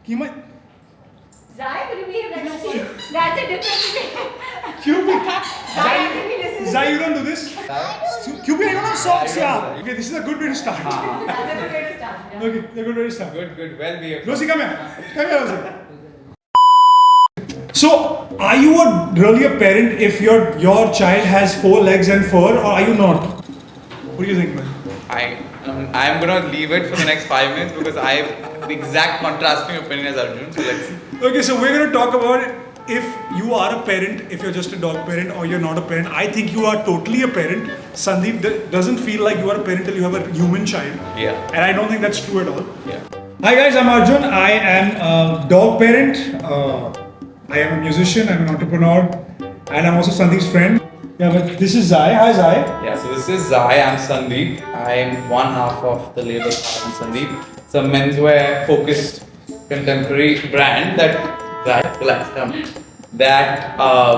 Kima. Zai, will you behave like a kid? That's a different thing. Kyubi. Zai actually listens. Zai, you don't do this? Kyubi, I don't have socks, yeah. Okay, this is a good way to start. That's a good way to start. Yeah. Okay, that's a good way to start. Good, well behaved. Rosie, come here. Come here, Rosie. So, are you really a parent if your child has 4 legs and fur, or are you not? What do you think, man? I'm gonna leave it for the next 5 minutes because I have the exact contrasting opinion as Arjun. So let's see. Okay, so we're gonna talk about if you are a parent, if you're just a dog parent, or you're not a parent. I think you are totally a parent. Sandeep doesn't feel like you are a parent till you have a human child. Yeah. And I don't think that's true at all. Yeah. Hi guys, I'm Arjun. I am a dog parent. I am a musician. I'm an entrepreneur, and I'm also Sandeep's friend. Yeah, but this is Zai. Hi, Zai. Yeah. So this is Syze. I'm Sandeep. I'm one half of the label I'm Sandeep. It's a menswear focused contemporary brand that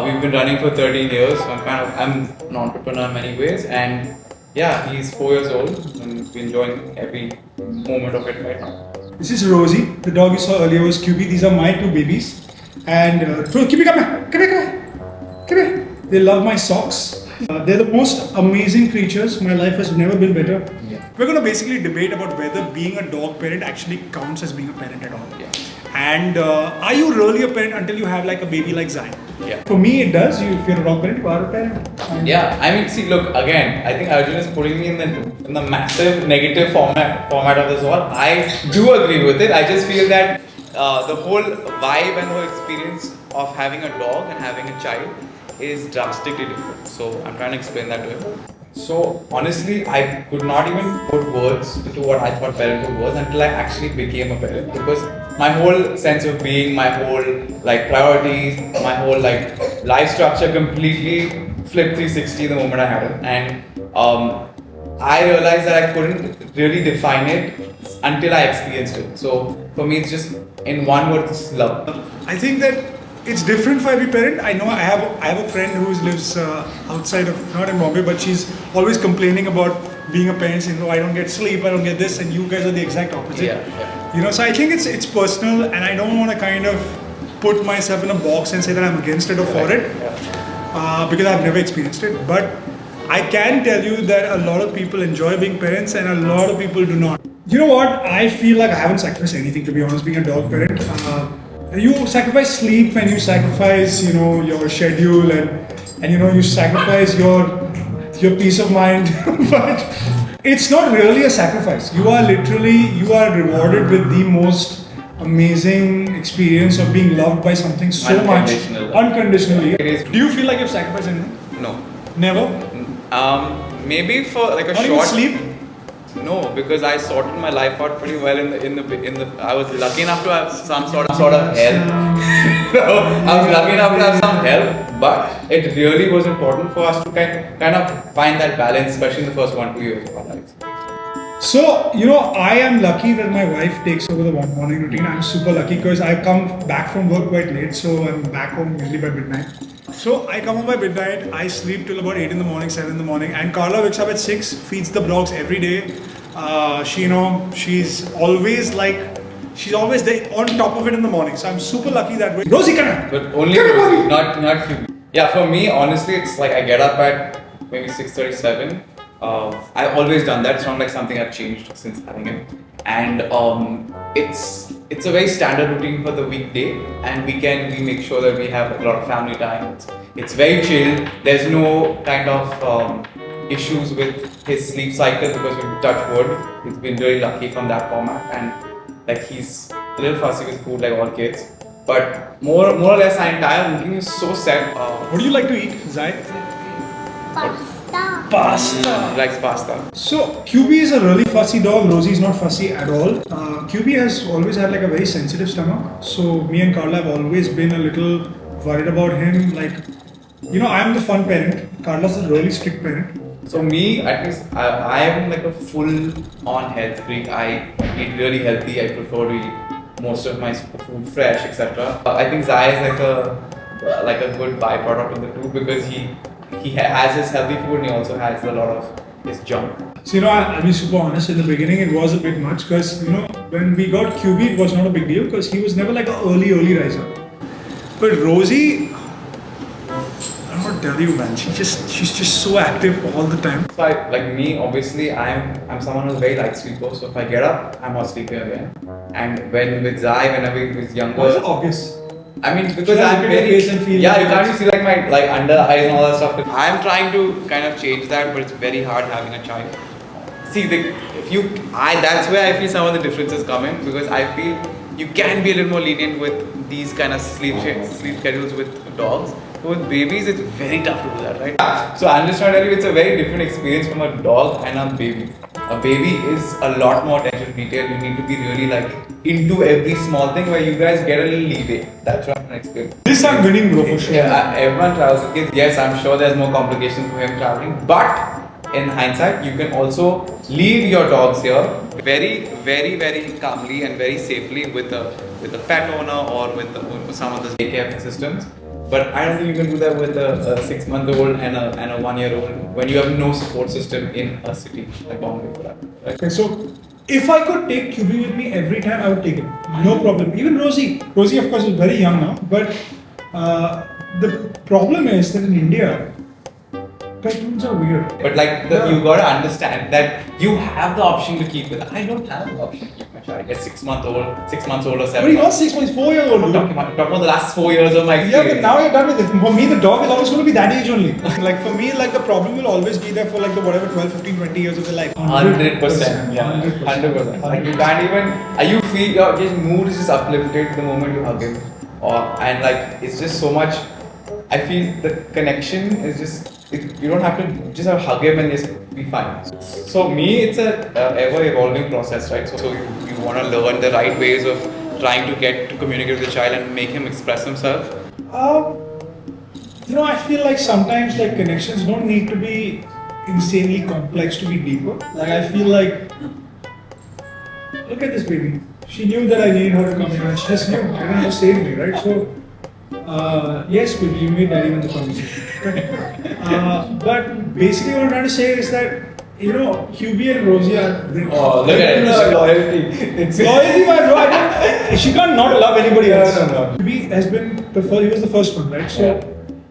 we've been running for 13 years. So I'm an entrepreneur in many ways, and yeah, he's 4 years old and we're enjoying every moment of it right now. This is Rosie. The dog you saw earlier was Kyubi. These are my 2 babies. And Kyubi, come here. Come here, come here. Come here. They love my socks. They're the most amazing creatures. My life has never been better. Yeah. We're going to basically debate about whether being a dog parent actually counts as being a parent at all. Yeah. And are you really a parent until you have like a baby like Zai? Yeah. For me, it does. If you're a dog parent, you are a parent. And Yeah, I mean, see, look, again, I think Arjun is putting me in the massive negative format of this all. I do agree with it. I just feel that the whole vibe and whole experience of having a dog and having a child is drastically different. So I'm trying to explain that to him. So honestly, I could not even put words to what I thought parenthood was until I actually became a parent, because my whole sense of being, my whole like priorities, my whole like life structure completely flipped 360 the moment I had it. And I realized that I couldn't really define it until I experienced it. So for me, it's just in one word, it's love. I think that it's different for every parent. I know I have a friend who lives outside of, not in Bombay, but she's always complaining about being a parent, saying, "Oh, I don't get sleep, I don't get this," and you guys are the exact opposite. Yeah. You know, so I think it's personal, and I don't want to kind of put myself in a box and say that I'm against it or for it, because I've never experienced it. But I can tell you that a lot of people enjoy being parents, and a lot of people do not. You know what? I feel like I haven't sacrificed anything, to be honest, being a dog parent. You sacrifice sleep, and you sacrifice, your schedule, and you sacrifice your peace of mind. But it's not really a sacrifice. You are rewarded with the most amazing experience of being loved by something so much unconditionally. Do you feel like you've sacrificed anything? No. Never. Maybe for like a Not short even sleep. No, because I sorted my life out pretty well in the. I was lucky enough to have some sort of help. I was lucky enough to have some help, but it really was important for us to kind of find that balance, especially in the first 1-2 years of our lives. So, I am lucky that my wife takes over the morning routine. I'm super lucky because I come back from work quite late, so I'm back home usually by midnight. So I come home by midnight, I sleep till about 8 in the morning, 7 in the morning, and Carla wakes up at 6, feeds the dogs every day. She's always there on top of it in the morning. So I'm super lucky that way. Rosie, come here. But only Rosie, not Kyubi. Yeah, for me, honestly, it's like I get up at maybe 6:37. I've always done that. It's not like something I've changed since having him. And it's a very standard routine for the weekday, and weekend we make sure that we have a lot of family time. It's very chill. There's no kind of issues with his sleep cycle because we touch wood. He's been really lucky from that format, and like he's a little fussy with food like all kids. But more or less, our entire routine is so set. What do you like to eat, Zai? Pasta. He likes pasta. So Kyubi is a really fussy dog. Rosie is not fussy at all. Kyubi has always had like a very sensitive stomach. So me and Carla have always been a little worried about him. Like, I'm the fun parent. Carla's a really strict parent. So me, at least, I am like a full-on health freak. I eat really healthy. I prefer to eat most of my food fresh, etc. I think Syze is like a good byproduct of the two, because he has his healthy food and he also has a lot of is junk. So, I'll be super honest. In the beginning, it was a bit much because, when we got Kyubi, it was not a big deal because he was never like an early riser. But Rosie, I don't want to tell you, man. She's just so active all the time. So like me, obviously, I'm someone who's very light sleeper. So if I get up, I'm not sleeping again. And with Syze, whenever he was younger, Why is it obvious? I mean, because Should I I'm look at your very face and feel yeah. like You can't it's- see like my under eyes and all that stuff. I'm trying to kind of change that, but it's very hard having a child. See, that's where I feel some of the differences come in because I feel you can be a little more lenient with these kind of sleep schedules with dogs. But with babies, it's very tough to do that, right? So I'm just trying to tell you, it's a very different experience from a dog and a baby. A baby is a lot more attention to detail. You need to be really like into every small thing where you guys get a little leeway. That's what I'm trying to explain. This I'm winning, bro, for sure. Yeah, everyone travels with kids. Yes, I'm sure there's more complications for him traveling, but in hindsight, you can also leave your dogs here very, very, very calmly and very safely with a pet owner or with some of the daycare systems. But I don't think you can do that with a 6-month-old and a 1-year-old when you have no support system in a city like Bombay for that. Right? Okay, so if I could take Kyubi with me every time, I would take it. No problem. Even Rosie. Rosie, of course, is very young now. But the problem is that in India, pet rooms are weird. But you gotta understand that you have the option to keep it. I don't have the option to keep my child at 6 months old or 7 But he's not months. 6 months, 4 years old. I'm dude. talking about the last 4 years of my Yeah, experience. but now you're done with it. For me, the dog is always going to be that age only. Like for me, like the problem will always be there for like the whatever 12, 15, 20 years of their life. 100%. Yeah, 100%. 100%. Like you can't even. You feel your mood is just uplifted the moment you hug him, and like it's just so much. I feel the connection is just. You don't have to just hug him and just be fine. So me, it's a ever evolving process, right? So you want to learn the right ways of trying to get to communicate with the child and make him express himself. I feel like sometimes like connections don't need to be insanely complex to be deeper. Like I feel like, look at this baby. She knew that I needed her to come here and she just knew. I didn't just say anything, right? So, yes, baby, you made that even the conversation. But basically what I'm trying to say is that, Kyubi and Rosie are... Oh, look at it. Loyalty. It's Loyalty, my bro. She can't not love anybody else. No. Kyubi has been he was the first one, right? So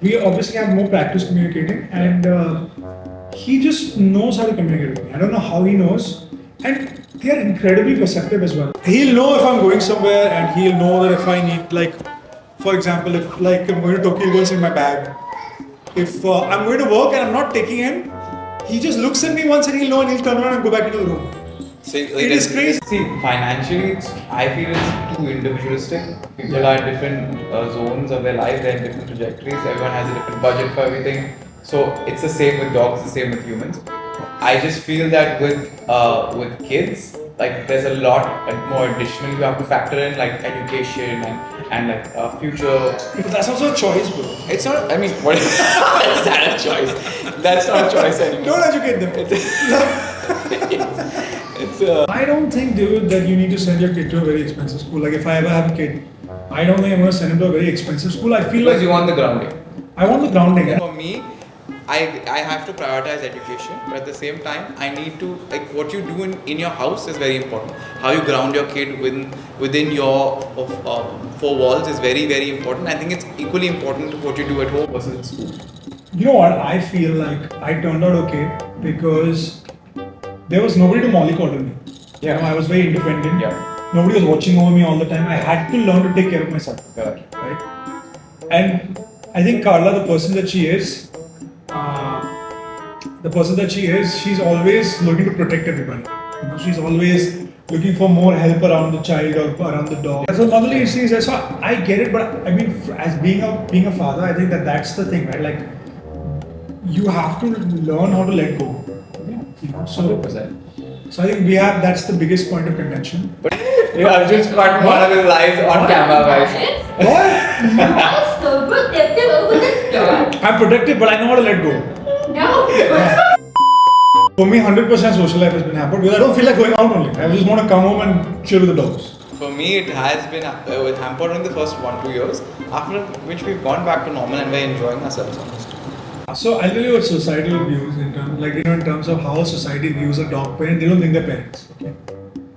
we obviously have more practice communicating and he just knows how to communicate with me. I don't know how he knows. And they are incredibly perceptive as well. He'll know if I'm going somewhere and he'll know that if I need, like, for example, if like I'm going to Tokyo, he goes in my bag. If I'm going to work and I'm not taking him, he just looks at me once and he'll know and he'll turn around and go back into the room. See, It is crazy. See, financially, I feel it's too individualistic. People are at different zones of their life, they're in different trajectories, everyone has a different budget for everything. So it's the same with dogs, the same with humans. I just feel that with kids, like there's a lot more additional you have to factor in, like education and like future. But that's also a choice, bro. It's not. I mean, what is that a choice? That's not a choice anymore. Don't educate them. I don't think, dude, that you need to send your kid to a very expensive school. Like if I ever have a kid, I don't think I'm going to send him to a very expensive school. I feel Because like you want the grounding. I want the grounding. Yeah. For me, I have to prioritize education, but at the same time, I need to, like, what you do in your house is very important. How you ground your kid within your four walls is very, very important. I think it's equally important to what you do at home versus at school. You know what? I feel like I turned out okay because there was nobody to mollycoddle me. Yeah. I was very independent. Yeah. Nobody was watching over me all the time. I had to learn to take care of myself. Correct. Right? And I think Carla, the person that she is, she's always looking to protect everybody. She's always looking for more help around the child or around the dog. So motherly instincts, so I get it, but I mean, as being a father, I think that's the thing, right? Like, you have to learn how to let go. So 100%. So I think that's the biggest point of contention. Arjun's caught one of his lies on camera, guys. What? You are so protective over this dog. I'm protective, but I know how to let go. No. For me, 100% social life has been hampered because I don't feel like going out only. I just want to come home and chill with the dogs. For me, it has been hampered in the first 1-2 years, after which we've gone back to normal and we're enjoying ourselves almost. So I'll tell you what societal views in terms, like in terms of how society views a dog parent. They don't think they're parents. Okay.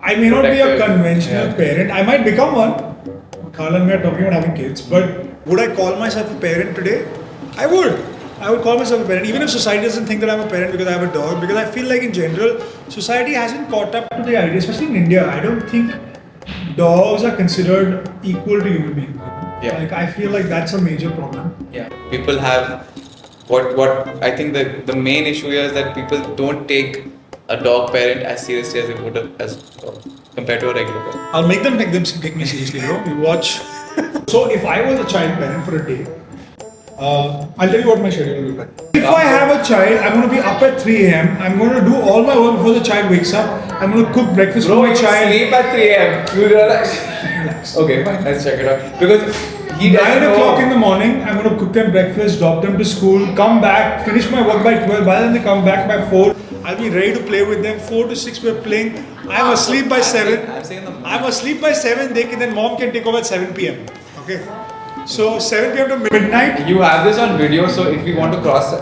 I may not be a Protective. conventional parent. I might become one. Carl and me are talking about having kids, but would I call myself a parent today? I would. I would call myself a parent, even if society doesn't think that I'm a parent because I have a dog. Because I feel like in general, society hasn't caught up to the idea, especially in India. I don't think dogs are considered equal to human beings. Yeah. Like I feel like that's a major problem. Yeah, people have what I think the main issue here is that people don't take a dog parent as seriously as they would compared to a regular parent. I'll make them take me seriously, bro. We watch. So if I was a child parent for a day, I'll tell you what my schedule will look like. If I have a child, I'm going to be up at 3 a.m. I'm going to do all my work before the child wakes up. I'm going to cook breakfast for my child. Sleep at 3 a.m. You relax. Okay, fine. Let's check it out. Because he 9 o'clock in the morning, I'm going to cook them breakfast, drop them to school, come back, finish my work by 12. By then they come back by 4. I'll be ready to play with them. 4 to 6 we're playing. I'm asleep by 7. I'm asleep by 7. Then mom can take over at 7 p.m. Okay. So 7 p.m. to midnight. You have this on video, so if we want to cross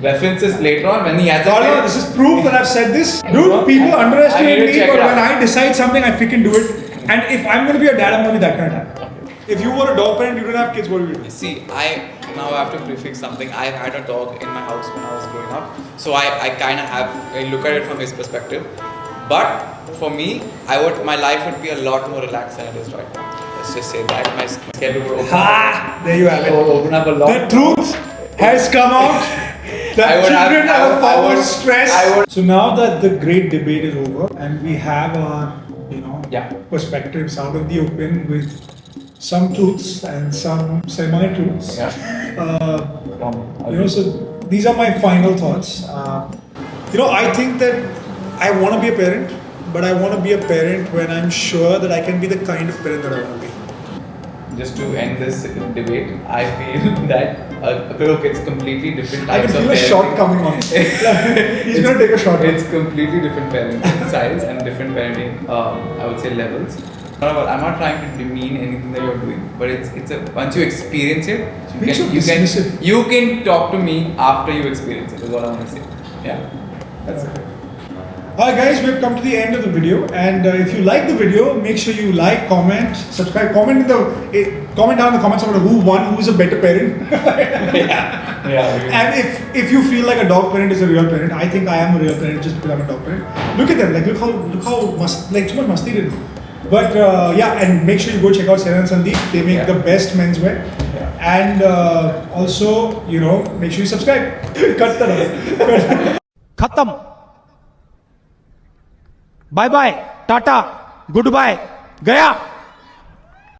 references later on when he has No, this is proof that I've said this. Dude, people underestimate me, but when I decide something, I freaking do it. And if I'm going to be a dad, I'm going to be that kind of dad. If you were a dog parent, you didn't have kids, what would you do? See, I now have to prefix something. I've had a dog in my house when I was growing up, so I kind of I look at it from his perspective. But for me, my life would be a lot more relaxed than it is right now. Let's just say that my schedule would open up. There you have it. Open up a lot. The truth has come out. The children have far stress. So now that the great debate is over and we have our, perspectives out of the open with some truths and some semi-truths. So these are my final thoughts. I think that I want to be a parent, but I want to be a parent when I'm sure that I can be the kind of parent that I want to be. Just to end this debate, I feel that look, it's completely different I types can of feel a parenting. shot coming on. He's going to take a shot. It's completely different parenting styles and different parenting, I would say, levels. I'm not trying to demean anything that you're doing, but it's a once you experience it, you can talk to me after you experience it. Is what I want to say. Yeah, that's it. Alright guys, we've come to the end of the video, and if you like the video, make sure you like, comment, subscribe, comment down in the comments about who's a better parent. And if you feel like a dog parent is a real parent, I think I am a real parent just because I'm a dog parent. Look at them, look how too much masti they do. But and make sure you go check out Syze and Sandeep. They make the best menswear. And also, make sure you subscribe. Cut that out. खत्म bye bye tata goodbye गया